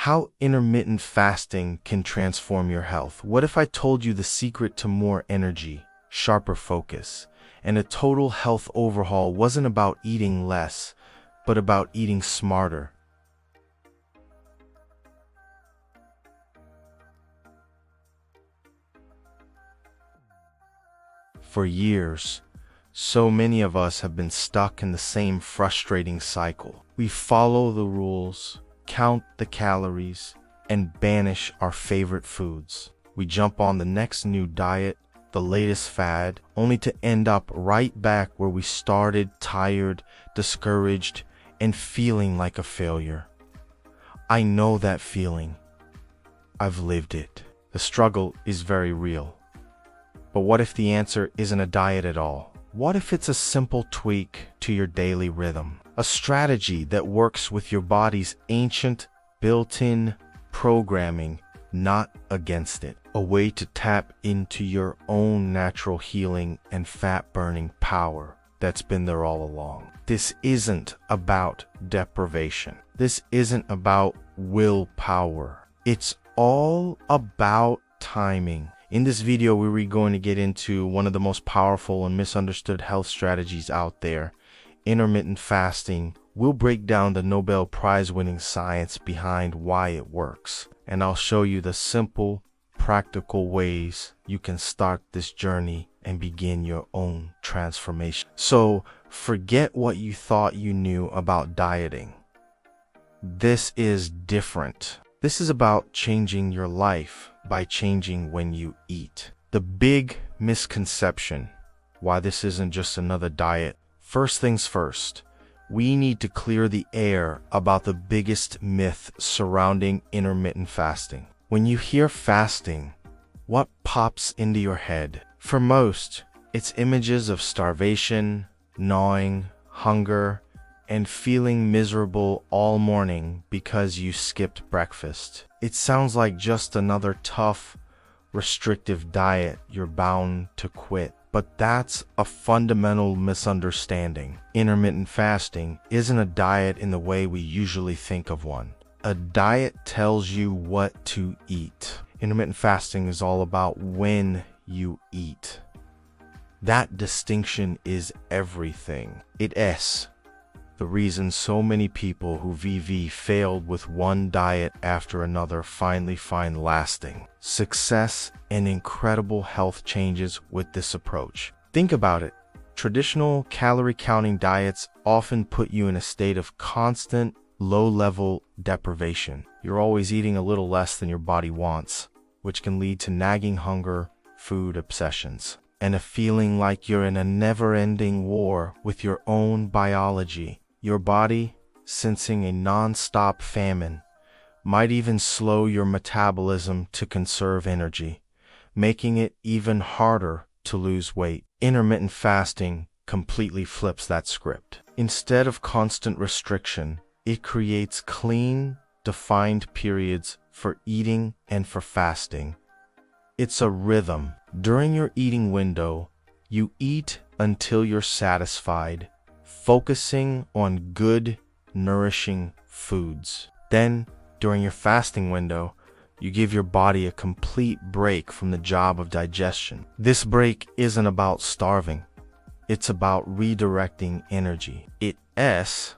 How intermittent fasting can transform your health. What if I told you the secret to more energy, sharper focus, and a total health overhaul wasn't about eating less, but about eating smarter? For years, so many of us have been stuck in the same frustrating cycle. We follow the rules, count the calories, and banish our favorite foods. We jump on the next new diet, the latest fad, only to end up right back where we started, tired, discouraged, and feeling like a failure. I know that feeling. I've lived it. The struggle is very real. But what if the answer isn't a diet at all? What if it's a simple tweak to your daily rhythm? A strategy that works with your body's ancient, built-in programming, not against it. A way to tap into your own natural healing and fat-burning power that's been there all along. This isn't about deprivation. This isn't about willpower. It's all about timing. In this video, we're going to get into one of the most powerful and misunderstood health strategies out there, intermittent fasting. We'll break down the Nobel Prize-winning science behind why it works, and I'll show you the simple, practical ways you can start this journey and begin your own transformation. So, forget what you thought you knew about dieting. This is different. This is about changing your life by changing when you eat. The big misconception, why this isn't just another diet. First things first, we need to clear the air about the biggest myth surrounding intermittent fasting. When you hear fasting, what pops into your head? For most, it's images of starvation, gnawing, hunger, and feeling miserable all morning because you skipped breakfast. It sounds like just another tough, restrictive diet you're bound to quit. But that's a fundamental misunderstanding. Intermittent fasting isn't a diet in the way we usually think of one. A diet tells you what to eat. Intermittent fasting is all about when you eat. That distinction is everything. It's the reason so many people who failed with one diet after another finally find lasting success and incredible health changes with this approach. Think about it. Traditional calorie counting diets often put you in a state of constant low-level deprivation. You're always eating a little less than your body wants, which can lead to nagging hunger, food obsessions, and a feeling like you're in a never-ending war with your own biology. Your body, sensing a non-stop famine, might even slow your metabolism to conserve energy, making it even harder to lose weight. Intermittent fasting completely flips that script. Instead of constant restriction, it creates clean, defined periods for eating and for fasting. It's a rhythm. During your eating window, you eat until you're satisfied, focusing on good, nourishing foods. Then, during your fasting window, you give your body a complete break from the job of digestion. This break isn't about starving. It's about redirecting energy. It's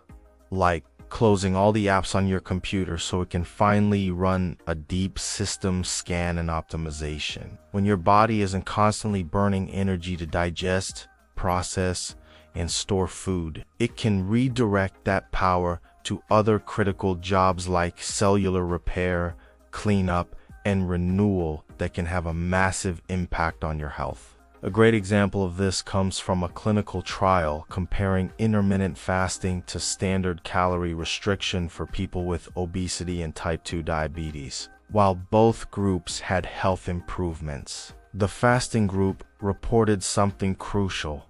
like closing all the apps on your computer so it can finally run a deep system scan and optimization. When your body isn't constantly burning energy to digest, process, and store food, it can redirect that power to other critical jobs like cellular repair, cleanup, and renewal that can have a massive impact on your health. A great example of this comes from a clinical trial comparing intermittent fasting to standard calorie restriction for people with obesity and type 2 diabetes. While both groups had health improvements, the fasting group reported something crucial.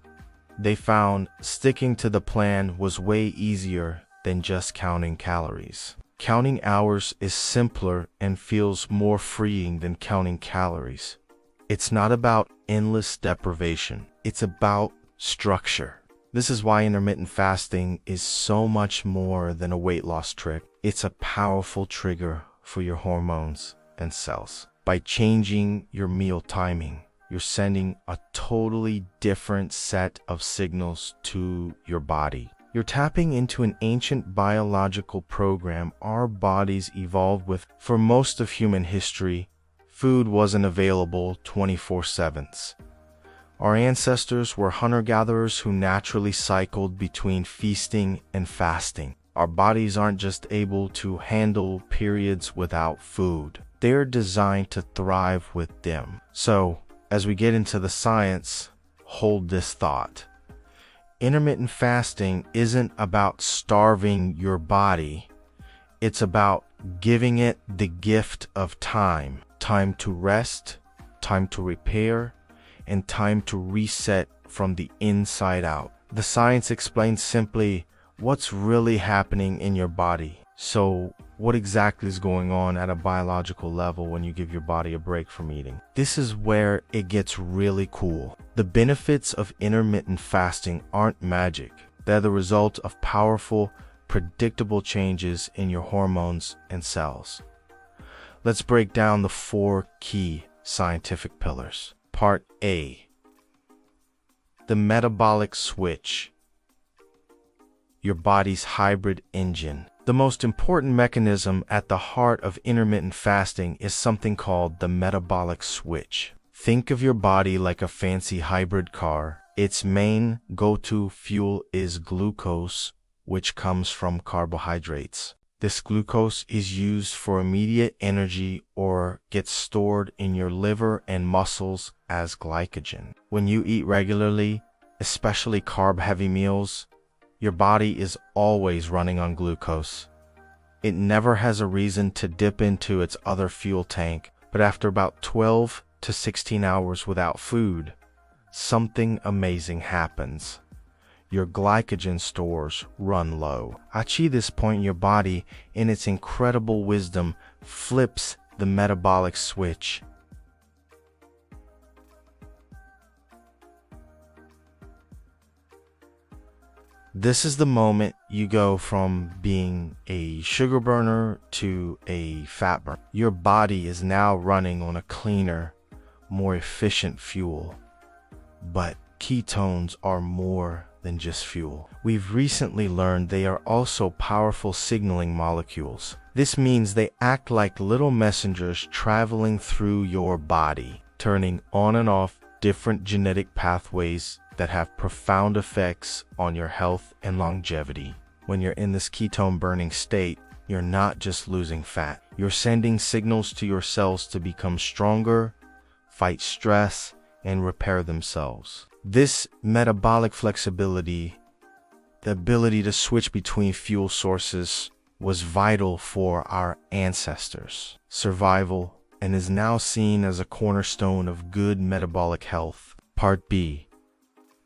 They found sticking to the plan was way easier than just counting calories. Counting hours is simpler and feels more freeing than counting calories. It's not about endless deprivation. It's about structure. This is why intermittent fasting is so much more than a weight loss trick. It's a powerful trigger for your hormones and cells. By changing your meal timing, you're sending a totally different set of signals to your body. You're tapping into an ancient biological program our bodies evolved with. For most of human history, food wasn't available 24/7. Our ancestors were hunter-gatherers who naturally cycled between feasting and fasting. Our bodies aren't just able to handle periods without food. They're designed to thrive with them. So, as we get into the science, hold this thought. Intermittent fasting isn't about starving your body. It's about giving it the gift of time. Time to rest, time to repair, and time to reset from the inside out. The science explains simply what's really happening in your body. So, what exactly is going on at a biological level when you give your body a break from eating? This is where it gets really cool. The benefits of intermittent fasting aren't magic. They're the result of powerful, predictable changes in your hormones and cells. Let's break down the 4 key scientific pillars. Part A. The metabolic switch. Your body's hybrid engine. The most important mechanism at the heart of intermittent fasting is something called the metabolic switch. Think of your body like a fancy hybrid car. Its main go-to fuel is glucose, which comes from carbohydrates. This glucose is used for immediate energy or gets stored in your liver and muscles as glycogen. When you eat regularly, especially carb-heavy meals, your body is always running on glucose. It never has a reason to dip into its other fuel tank, but after about 12 to 16 hours without food, something amazing happens. Your glycogen stores run low. At this point, your body, in its incredible wisdom, flips the metabolic switch. This is the moment you go from being a sugar burner to a fat burner. Your body is now running on a cleaner, more efficient fuel. But ketones are more than just fuel. We've recently learned they are also powerful signaling molecules. This means they act like little messengers traveling through your body, turning on and off different genetic pathways that have profound effects on your health and longevity. When you're in this ketone burning state, you're not just losing fat. You're sending signals to your cells to become stronger, fight stress, and repair themselves. This metabolic flexibility, the ability to switch between fuel sources, was vital for our ancestors' survival and is now seen as a cornerstone of good metabolic health. Part B.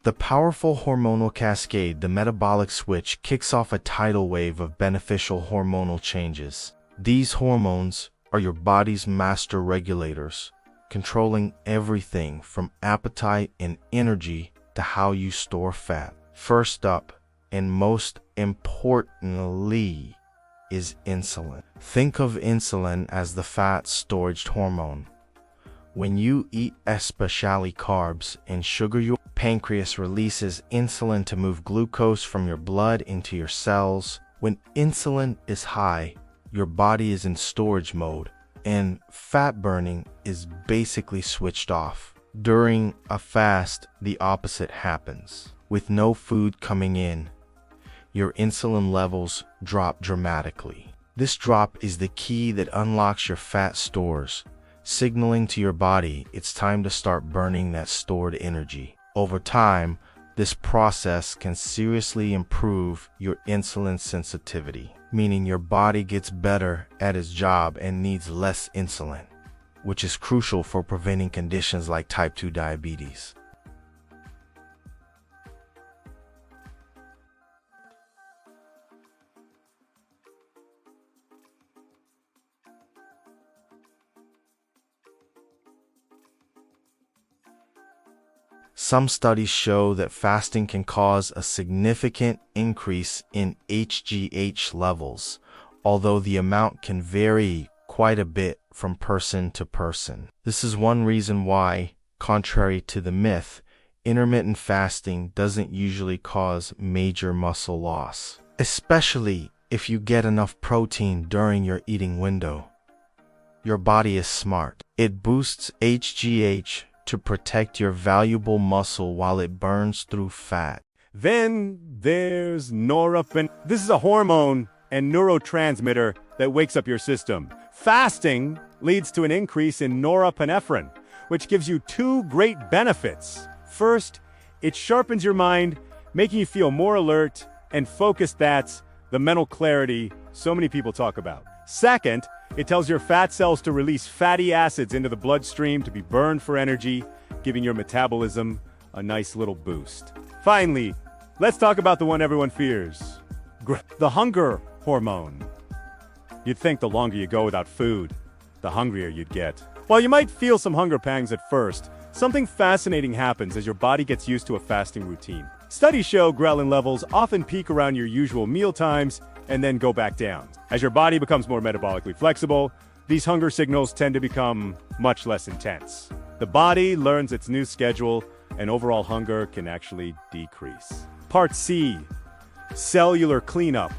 The powerful hormonal cascade, the metabolic switch, kicks off a tidal wave of beneficial hormonal changes. These hormones are your body's master regulators, controlling everything from appetite and energy to how you store fat. First up, and most importantly, is insulin. Think of insulin as the fat storage hormone. When you eat especially carbs and sugar, your pancreas releases insulin to move glucose from your blood into your cells. When insulin is high, your body is in storage mode, and fat burning is basically switched off. During a fast, the opposite happens. With no food coming in, your insulin levels drop dramatically. This drop is the key that unlocks your fat stores, signaling to your body it's time to start burning that stored energy. Over time, this process can seriously improve your insulin sensitivity, meaning your body gets better at its job and needs less insulin, which is crucial for preventing conditions like type 2 diabetes. Some studies show that fasting can cause a significant increase in HGH levels, although the amount can vary quite a bit from person to person. This is one reason why, contrary to the myth, intermittent fasting doesn't usually cause major muscle loss, especially if you get enough protein during your eating window. Your body is smart. It boosts HGH to protect your valuable muscle while it burns through fat. Then there's norepinephrine. This is a hormone and neurotransmitter that wakes up your system. Fasting leads to an increase in norepinephrine, which gives you two great benefits. First, it sharpens your mind, making you feel more alert and focused. That's the mental clarity so many people talk about. Second, it tells your fat cells to release fatty acids into the bloodstream to be burned for energy, giving your metabolism a nice little boost. Finally, let's talk about the one everyone fears, the hunger hormone. You'd think the longer you go without food, the hungrier you'd get. While you might feel some hunger pangs at first, something fascinating happens as your body gets used to a fasting routine. Studies show ghrelin levels often peak around your usual meal times and then go back down. As your body becomes more metabolically flexible, these hunger signals tend to become much less intense. The body learns its new schedule, and overall hunger can actually decrease. Part C, cellular cleanup.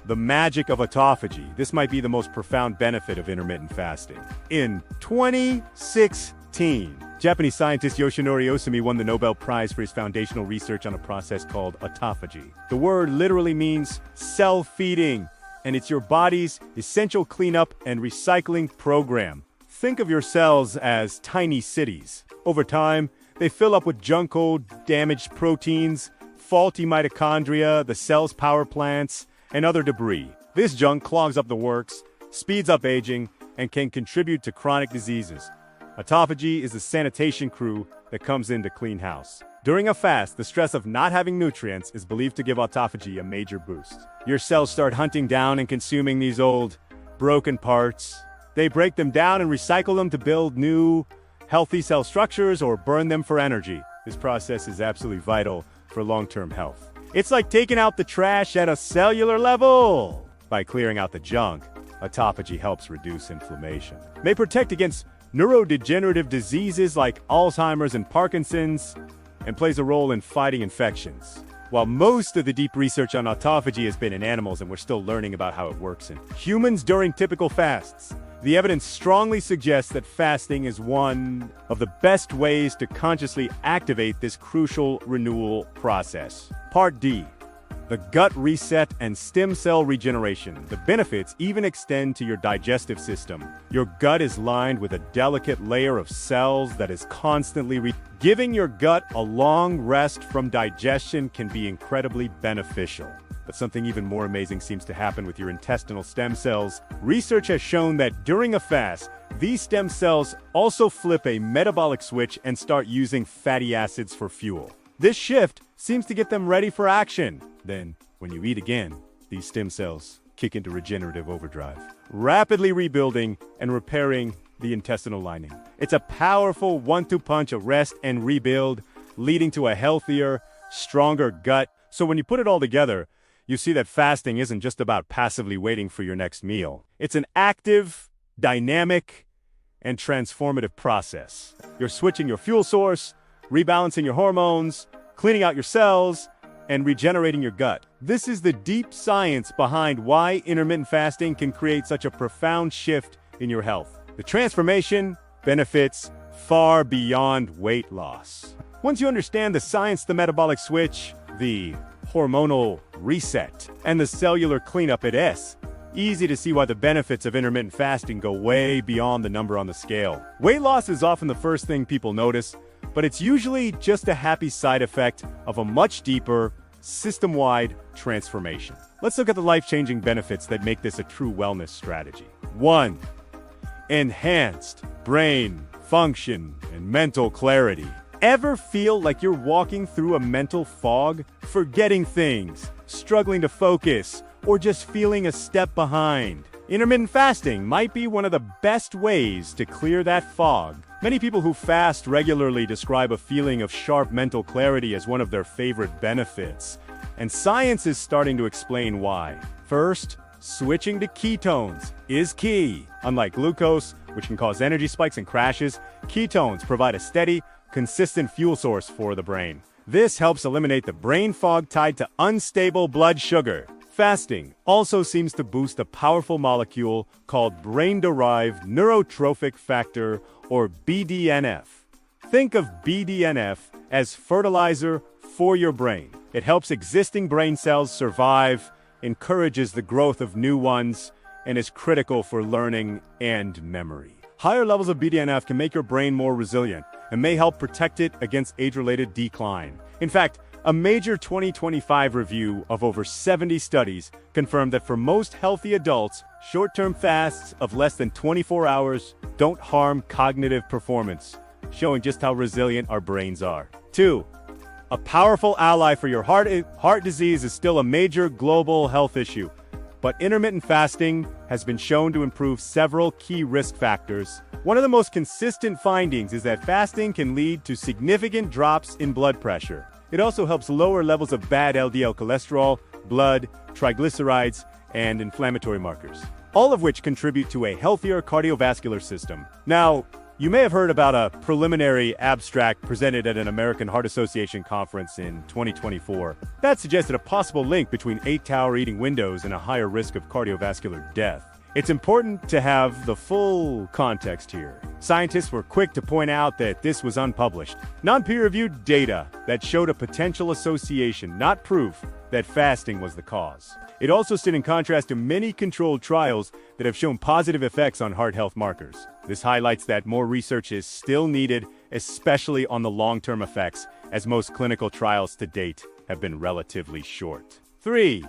The magic of autophagy. This might be the most profound benefit of intermittent fasting. In 2016, Japanese scientist Yoshinori Osumi won the Nobel Prize for his foundational research on a process called autophagy. The word literally means self-feeding, and it's your body's essential cleanup and recycling program. Think of your cells as tiny cities. Over time, they fill up with junk code, damaged proteins, faulty mitochondria, the cell's power plants, and other debris. This junk clogs up the works, speeds up aging, and can contribute to chronic diseases. Autophagy is the sanitation crew that comes in to clean house. During a fast, the stress of not having nutrients is believed to give autophagy a major boost. Your cells start hunting down and consuming these old, broken parts. They break them down and recycle them to build new, healthy cell structures or burn them for energy. This process is absolutely vital for long-term health. It's like taking out the trash at a cellular level. By clearing out the junk, autophagy helps reduce inflammation. May protect against neurodegenerative diseases like Alzheimer's and Parkinson's, and plays a role in fighting infections. While most of the deep research on autophagy has been in animals and we're still learning about how it works in humans during typical fasts, the evidence strongly suggests that fasting is one of the best ways to consciously activate this crucial renewal process. Part D, the gut reset and stem cell regeneration. The benefits even extend to your digestive system. Your gut is lined with a delicate layer of cells that is constantly giving your gut a long rest from digestion can be incredibly beneficial. But something even more amazing seems to happen with your intestinal stem cells. Research has shown that during a fast, these stem cells also flip a metabolic switch and start using fatty acids for fuel. This shift seems to get them ready for action. Then, when you eat again, these stem cells kick into regenerative overdrive, rapidly rebuilding and repairing the intestinal lining. It's a powerful one-two punch of rest and rebuild, leading to a healthier, stronger gut. So when you put it all together, you see that fasting isn't just about passively waiting for your next meal. It's an active, dynamic, and transformative process. You're switching your fuel source, rebalancing your hormones, cleaning out your cells, and regenerating your gut. This is the deep science behind why intermittent fasting can create such a profound shift in your health. The transformation benefits far beyond weight loss. Once you understand the science, the metabolic switch, the hormonal reset, and the cellular cleanup, it's easy to see why the benefits of intermittent fasting go way beyond the number on the scale. Weight loss is often the first thing people notice, but it's usually just a happy side effect of a much deeper, system-wide transformation. Let's look at the life-changing benefits that make this a true wellness strategy. 1. Enhanced brain function and mental clarity. Ever feel like you're walking through a mental fog, forgetting things, struggling to focus, or just feeling a step behind? Intermittent fasting might be one of the best ways to clear that fog. Many people who fast regularly describe a feeling of sharp mental clarity as one of their favorite benefits, and science is starting to explain why. First, switching to ketones is key. Unlike glucose, which can cause energy spikes and crashes, ketones provide a steady, consistent fuel source for the brain. This helps eliminate the brain fog tied to unstable blood sugar. Fasting also seems to boost a powerful molecule called brain-derived neurotrophic factor, or BDNF. Think of BDNF as fertilizer for your brain. It helps existing brain cells survive, encourages the growth of new ones, and is critical for learning and memory. Higher levels of BDNF can make your brain more resilient and may help protect it against age-related decline. In fact, a major 2025 review of over 70 studies confirmed that for most healthy adults, short-term fasts of less than 24 hours don't harm cognitive performance, showing just how resilient our brains are. 2. A powerful ally for your heart disease is still a major global health issue, but intermittent fasting has been shown to improve several key risk factors. One of the most consistent findings is that fasting can lead to significant drops in blood pressure. It also helps lower levels of bad LDL cholesterol, blood, triglycerides, and inflammatory markers, all of which contribute to a healthier cardiovascular system. Now, you may have heard about a preliminary abstract presented at an American Heart Association conference in 2024 that suggested a possible link between 8-hour eating windows and a higher risk of cardiovascular death. It's important to have the full context here. Scientists were quick to point out that this was unpublished, non-peer-reviewed data that showed a potential association, not proof, that fasting was the cause. It also stood in contrast to many controlled trials that have shown positive effects on heart health markers. This highlights that more research is still needed, especially on the long-term effects, as most clinical trials to date have been relatively short. 3.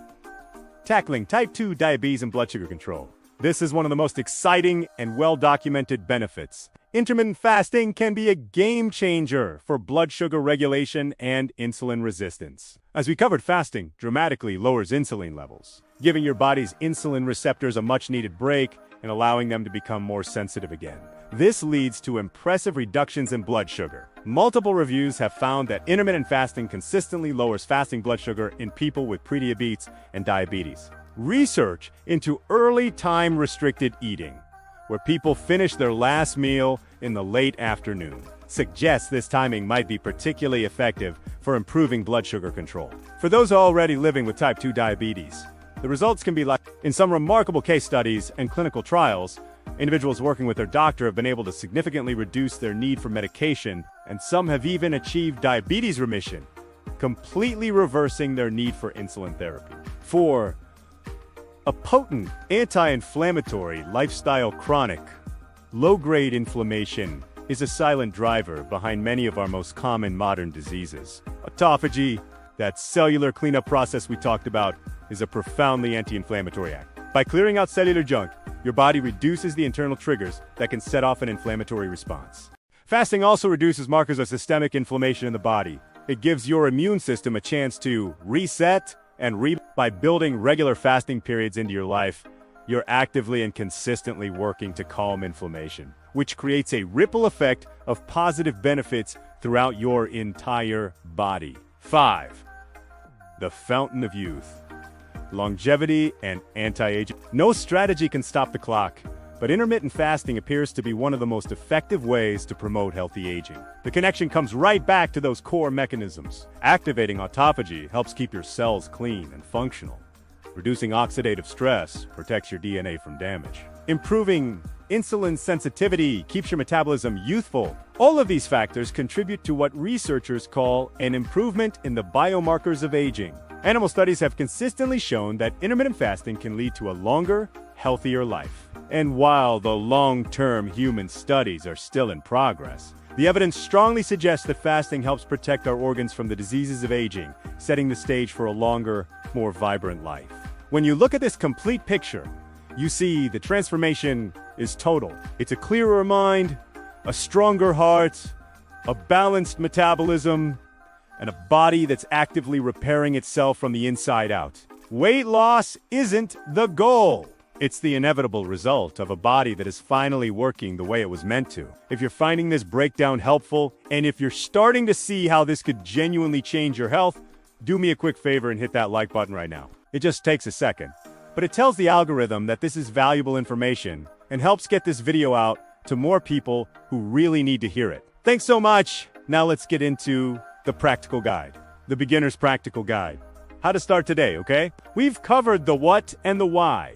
Tackling type 2 diabetes and blood sugar control. This is one of the most exciting and well-documented benefits. Intermittent fasting can be a game changer for blood sugar regulation and insulin resistance. As we covered, fasting dramatically lowers insulin levels, giving your body's insulin receptors a much-needed break and allowing them to become more sensitive again. This leads to impressive reductions in blood sugar. Multiple reviews have found that intermittent fasting consistently lowers fasting blood sugar in people with prediabetes and diabetes. Research into early time-restricted eating, where people finish their last meal in the late afternoon, suggests this timing might be particularly effective for improving blood sugar control. For those already living with type 2 diabetes, the results can be like in some remarkable case studies and clinical trials. Individuals working with their doctor have been able to significantly reduce their need for medication, and some have even achieved diabetes remission, completely reversing their need for insulin therapy. 4. A potent anti-inflammatory lifestyle. Chronic, low-grade inflammation is a silent driver behind many of our most common modern diseases. Autophagy, that cellular cleanup process we talked about, is a profoundly anti-inflammatory act. By clearing out cellular junk, your body reduces the internal triggers that can set off an inflammatory response. Fasting also reduces markers of systemic inflammation in the body. It gives your immune system a chance to reset and by building regular fasting periods into your life, you're actively and consistently working to calm inflammation, which creates a ripple effect of positive benefits throughout your entire body. 5. The fountain of youth. Longevity and anti-aging. No strategy can stop the clock, but intermittent fasting appears to be one of the most effective ways to promote healthy aging. The connection comes right back to those core mechanisms. Activating autophagy helps keep your cells clean and functional. Reducing oxidative stress protects your DNA from damage. Improving insulin sensitivity keeps your metabolism youthful. All of these factors contribute to what researchers call an improvement in the biomarkers of aging. Animal studies have consistently shown that intermittent fasting can lead to a longer, healthier life. And while the long-term human studies are still in progress, the evidence strongly suggests that fasting helps protect our organs from the diseases of aging, setting the stage for a longer, more vibrant life. When you look at this complete picture, you see the transformation is total. It's a clearer mind, a stronger heart, a balanced metabolism, and a body that's actively repairing itself from the inside out. Weight loss isn't the goal. It's the inevitable result of a body that is finally working the way it was meant to. If you're finding this breakdown helpful, and if you're starting to see how this could genuinely change your health, do me a quick favor and hit that like button right now. It just takes a second. but it tells the algorithm that this is valuable information and helps get this video out to more people who really need to hear it. Thanks so much. Now let's get into the practical guide, the beginner's practical guide. How to start today, okay? We've covered the what and the why.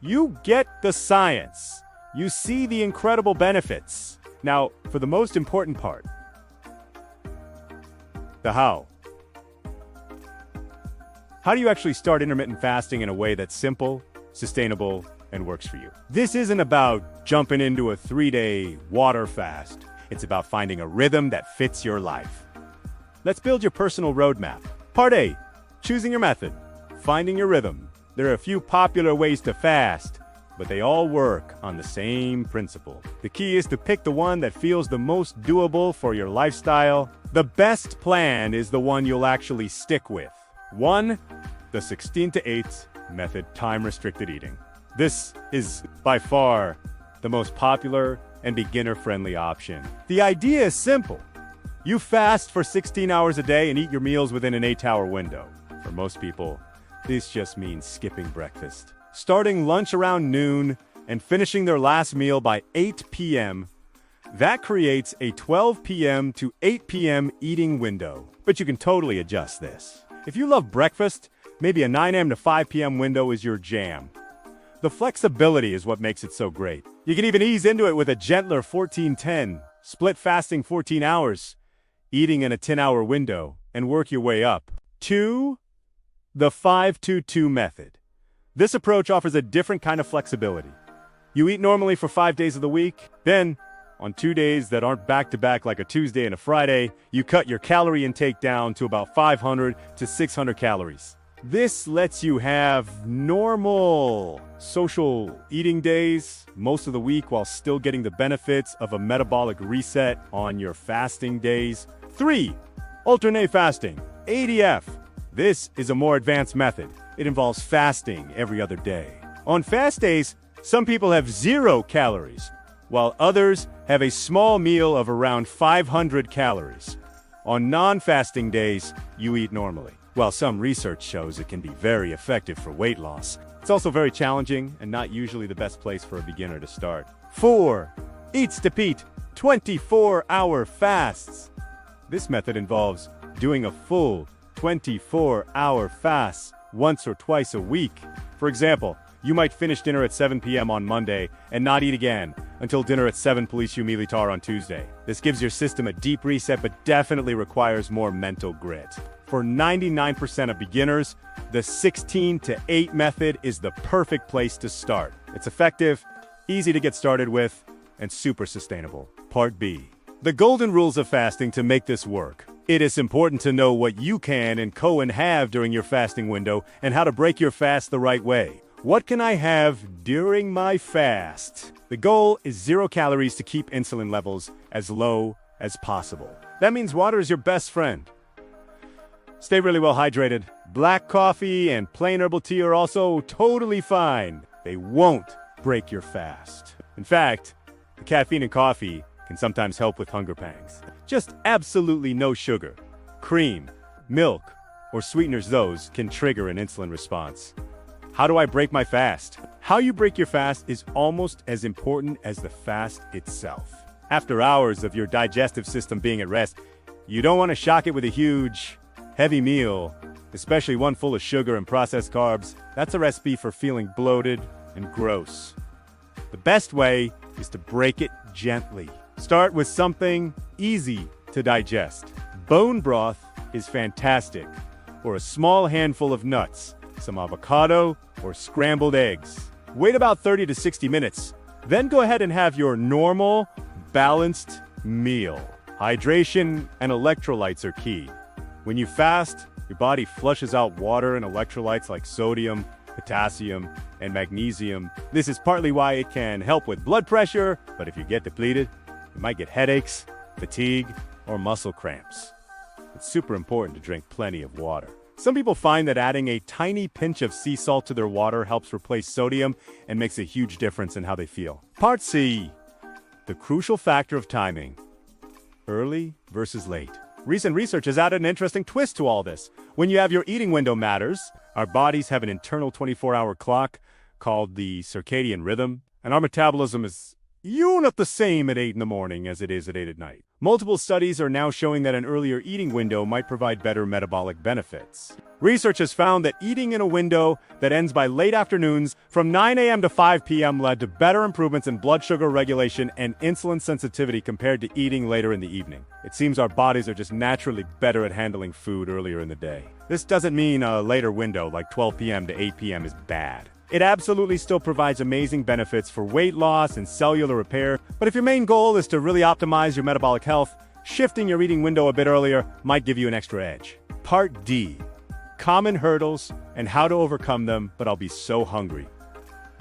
You get the science. You see the incredible benefits. Now, for the most important part, the how. How do you actually start intermittent fasting in a way that's simple, sustainable, and works for you? This isn't about jumping into a 3-day water fast. It's about finding a rhythm that fits your life. Let's build your personal roadmap. Part A, choosing your method, finding your rhythm. There are a few popular ways to fast, but they all work on the same principle. The key is to pick the one that feels the most doable for your lifestyle. The best plan is the one you'll actually stick with. 1, the 16-to-8 method, time-restricted eating. This is by far the most popular and beginner-friendly option. The idea is simple. You fast for 16 hours a day and eat your meals within an 8-hour window. For most people, this just means skipping breakfast, starting lunch around noon, and finishing their last meal by 8 p.m. That creates a 12 p.m. to 8 p.m. eating window. But you can totally adjust this. If you love breakfast, maybe a 9 a.m. to 5 p.m. window is your jam. The flexibility is what makes it so great. You can even ease into it with a gentler 14-10, split fasting 14 hours, eating in a 10-hour window, and work your way up. 2, the 5-2-2 method. This approach offers a different kind of flexibility. You eat normally for 5 days of the week, then, on 2 days that aren't back-to-back like a Tuesday and a Friday, you cut your calorie intake down to about 500 to 600 calories. This lets you have normal social eating days most of the week while still getting the benefits of a metabolic reset on your fasting days. 3, alternate fasting, ADF. This is a more advanced method. It involves fasting every other day. On fast days, some people have 0 calories, while others have a small meal of around 500 calories. On non-fasting days, you eat normally. While some research shows it can be very effective for weight loss, it's also very challenging and not usually the best place for a beginner to start. 4, eats to Pete, 24-hour fasts. This method involves doing a full 24-hour fast once or twice a week. For example, you might finish dinner at 7 p.m. on Monday and not eat again until dinner at 7 Police Militar on Tuesday. This gives your system a deep reset but definitely requires more mental grit. For 99% of beginners, the 16-to-8 method is the perfect place to start. It's effective, easy to get started with, and super sustainable. Part B. The golden rules of fasting to make this work. It is important to know what you can and can't have during your fasting window and how to break your fast the right way. What can I have during my fast? The goal is 0 calories to keep insulin levels as low as possible. That means water is your best friend. Stay really well hydrated. Black coffee and plain herbal tea are also totally fine. They won't break your fast. In fact, the caffeine in coffee can sometimes help with hunger pangs. Just absolutely no sugar, cream, milk, or sweeteners. Those can trigger an insulin response. How do I break my fast? How you break your fast is almost as important as the fast itself. After hours of your digestive system being at rest, you don't want to shock it with a huge, heavy meal, especially one full of sugar and processed carbs. That's a recipe for feeling bloated and gross. The best way is to break it gently. Start with something easy to digest. Bone broth is fantastic, or a small handful of nuts, some avocado, or scrambled eggs. Wait about 30 to 60 minutes. Then go ahead and have your normal, balanced meal. Hydration and electrolytes are key. When you fast, your body flushes out water and electrolytes like sodium, potassium, and magnesium. This is partly why it can help with blood pressure, but if you get depleted, you might get headaches, fatigue, or muscle cramps. It's super important to drink plenty of water. Some people find that adding a tiny pinch of sea salt to their water helps replace sodium and makes a huge difference in how they feel. Part C, the crucial factor of timing. Early versus late. Recent research has added an interesting twist to all this. When you have your eating window matters, Our bodies have an internal 24-hour clock called the circadian rhythm, and our metabolism is not the same at 8 in the morning as it is at 8 at night. Multiple studies are now showing that an earlier eating window might provide better metabolic benefits. Research has found that eating in a window that ends by late afternoons from 9 a.m. to 5 p.m. led to better improvements in blood sugar regulation and insulin sensitivity compared to eating later in the evening. It seems our bodies are just naturally better at handling food earlier in the day. This doesn't mean a later window like 12 p.m. to 8 p.m. is bad. It absolutely still provides amazing benefits for weight loss and cellular repair, but if your main goal is to really optimize your metabolic health, shifting your eating window a bit earlier might give you an extra edge. Part D. Common hurdles and how to overcome them, but I'll be so hungry.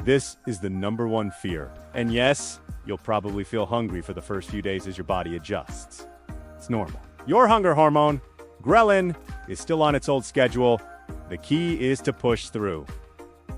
This is the #1 fear. And yes, you'll probably feel hungry for the first few days as your body adjusts. It's normal. Your hunger hormone, ghrelin, is still on its old schedule. The key is to push through.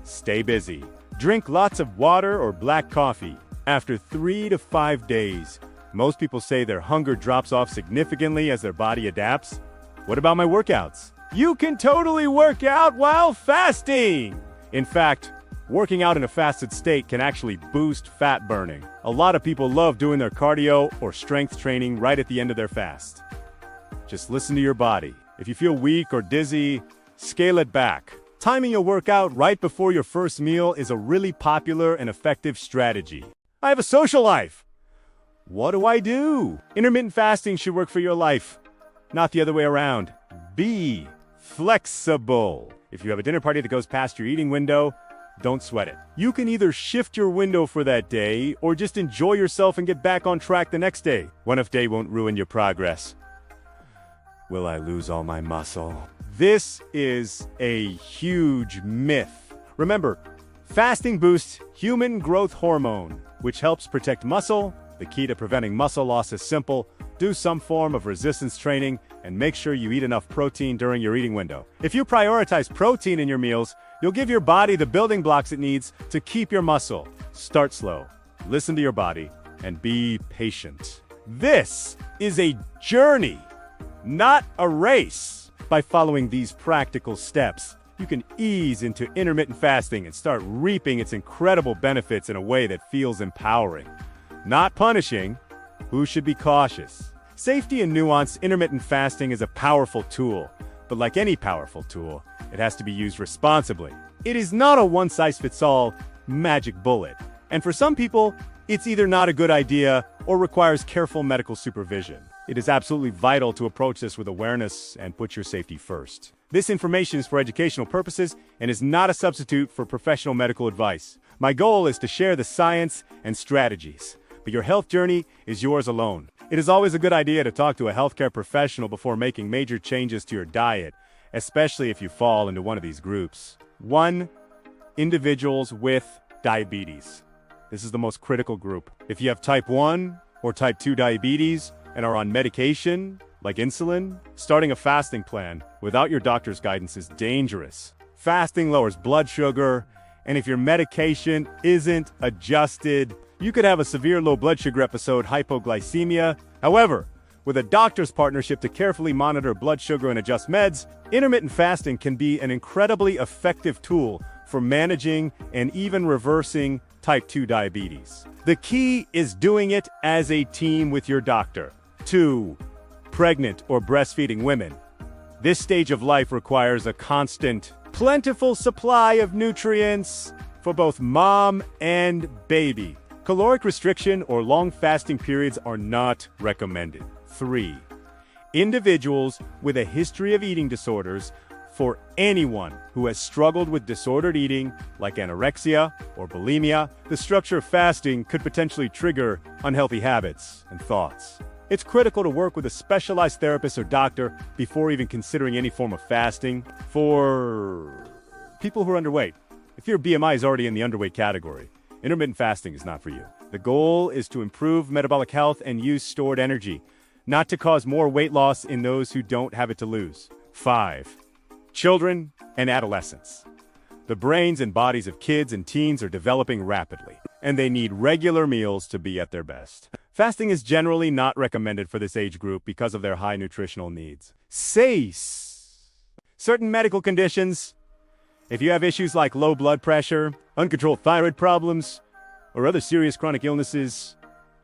Stay busy. Drink lots of water or black coffee. After 3 to 5 days, most people say their hunger drops off significantly as their body adapts. What about my workouts? You can totally work out while fasting! In fact, working out in a fasted state can actually boost fat burning. A lot of people love doing their cardio or strength training right at the end of their fast. Just listen to your body. If you feel weak or dizzy, scale it back. Timing your workout right before your first meal is a really popular and effective strategy. I have a social life. What do? Intermittent fasting should work for your life, not the other way around. Be flexible. If you have a dinner party that goes past your eating window, don't sweat it. You can either shift your window for that day or just enjoy yourself and get back on track the next day. One off day won't ruin your progress. Will I lose all my muscle? This is a huge myth. Remember, fasting boosts human growth hormone, which helps protect muscle. The key to preventing muscle loss is simple. Do some form of resistance training and make sure you eat enough protein during your eating window. If you prioritize protein in your meals, you'll give your body the building blocks it needs to keep your muscle. Start slow, listen to your body, and be patient. This is a journey, not a race. By following these practical steps, you can ease into intermittent fasting and start reaping its incredible benefits in a way that feels empowering. Not punishing. Who should be cautious? Safety and nuance, intermittent fasting is a powerful tool, but like any powerful tool, it has to be used responsibly. It is not a one-size-fits-all magic bullet, and for some people, it's either not a good idea or requires careful medical supervision. It is absolutely vital to approach this with awareness and put your safety first. This information is for educational purposes and is not a substitute for professional medical advice. My goal is to share the science and strategies, but your health journey is yours alone. It is always a good idea to talk to a healthcare professional before making major changes to your diet, especially if you fall into one of these groups. 1. Individuals with diabetes. This is the most critical group. If you have type 1 or type 2 diabetes and are on medication, like insulin, starting a fasting plan without your doctor's guidance is dangerous. Fasting lowers blood sugar, and if your medication isn't adjusted, you could have a severe low blood sugar episode, hypoglycemia. However, with a doctor's partnership to carefully monitor blood sugar and adjust meds, intermittent fasting can be an incredibly effective tool for managing and even reversing type 2 diabetes. The key is doing it as a team with your doctor. 2. Pregnant or breastfeeding women. This stage of life requires a constant, plentiful supply of nutrients for both mom and baby. Caloric restriction or long fasting periods are not recommended. 3. Individuals with a history of eating disorders. For anyone who has struggled with disordered eating, like anorexia or bulimia, the structure of fasting could potentially trigger unhealthy habits and thoughts. It's critical to work with a specialized therapist or doctor before even considering any form of fasting. For people who are underweight, if your BMI is already in the underweight category, intermittent fasting is not for you. The goal is to improve metabolic health and use stored energy, not to cause more weight loss in those who don't have it to lose. 5. Children and adolescents. The brains and bodies of kids and teens are developing rapidly, and they need regular meals to be at their best. Fasting is generally not recommended for this age group because of their high nutritional needs. 6. Certain medical conditions. If you have issues like low blood pressure, uncontrolled thyroid problems, or other serious chronic illnesses,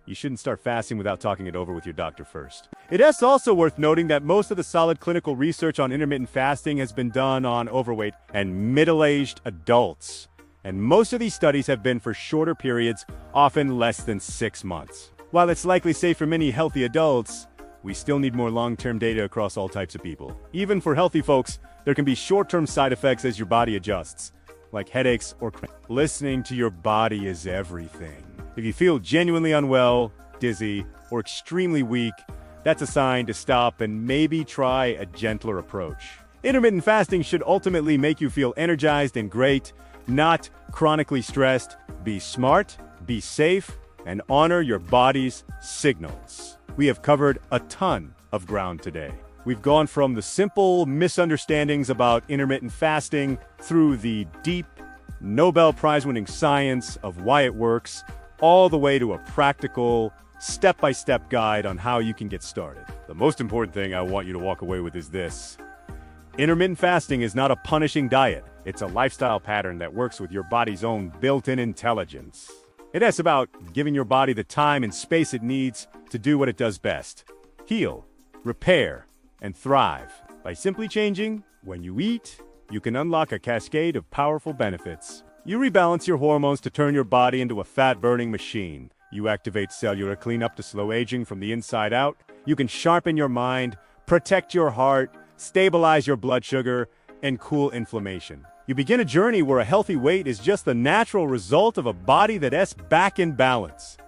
you shouldn't start fasting without talking it over with your doctor first. It is also worth noting that most of the solid clinical research on intermittent fasting has been done on overweight and middle-aged adults. And most of these studies have been for shorter periods, often less than 6 months. While it's likely safe for many healthy adults, we still need more long-term data across all types of people. Even for healthy folks, there can be short-term side effects as your body adjusts, like headaches or cramps. Listening to your body is everything. If you feel genuinely unwell, dizzy, or extremely weak, that's a sign to stop and maybe try a gentler approach. Intermittent fasting should ultimately make you feel energized and great, not chronically stressed. Be smart, be safe, and honor your body's signals. We have covered a ton of ground today. We've gone from the simple misunderstandings about intermittent fasting through the deep, Nobel Prize-winning science of why it works, all the way to a practical, step-by-step guide on how you can get started. The most important thing I want you to walk away with is this. Intermittent fasting is not a punishing diet. It's a lifestyle pattern that works with your body's own built-in intelligence. It is about giving your body the time and space it needs to do what it does best. Heal, repair, and thrive. By simply changing when you eat, you can unlock a cascade of powerful benefits. You rebalance your hormones to turn your body into a fat-burning machine. You activate cellular cleanup to slow aging from the inside out. You can sharpen your mind, protect your heart, stabilize your blood sugar, and cool inflammation. You begin a journey where a healthy weight is just the natural result of a body that is back in balance.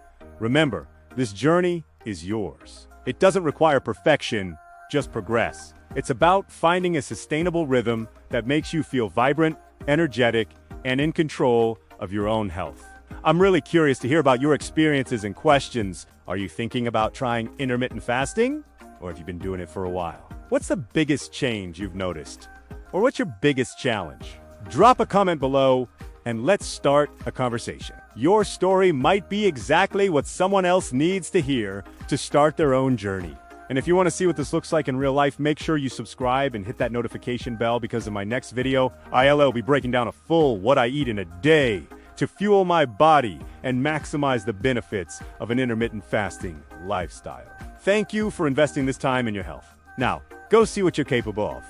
Remember, this journey is yours. It doesn't require perfection, just progress. It's about finding a sustainable rhythm that makes you feel vibrant, energetic, and in control of your own health. I'm really curious to hear about your experiences and questions. Are you thinking about trying intermittent fasting? Or have you been doing it for a while? What's the biggest change you've noticed? Or what's your biggest challenge? Drop a comment below and let's start a conversation. Your story might be exactly what someone else needs to hear to start their own journey. And if you want to see what this looks like in real life, make sure you subscribe and hit that notification bell, because in my next video, will be breaking down a full what I eat in a day to fuel my body and maximize the benefits of an intermittent fasting lifestyle. Thank you for investing this time in your health. Now, go see what you're capable of.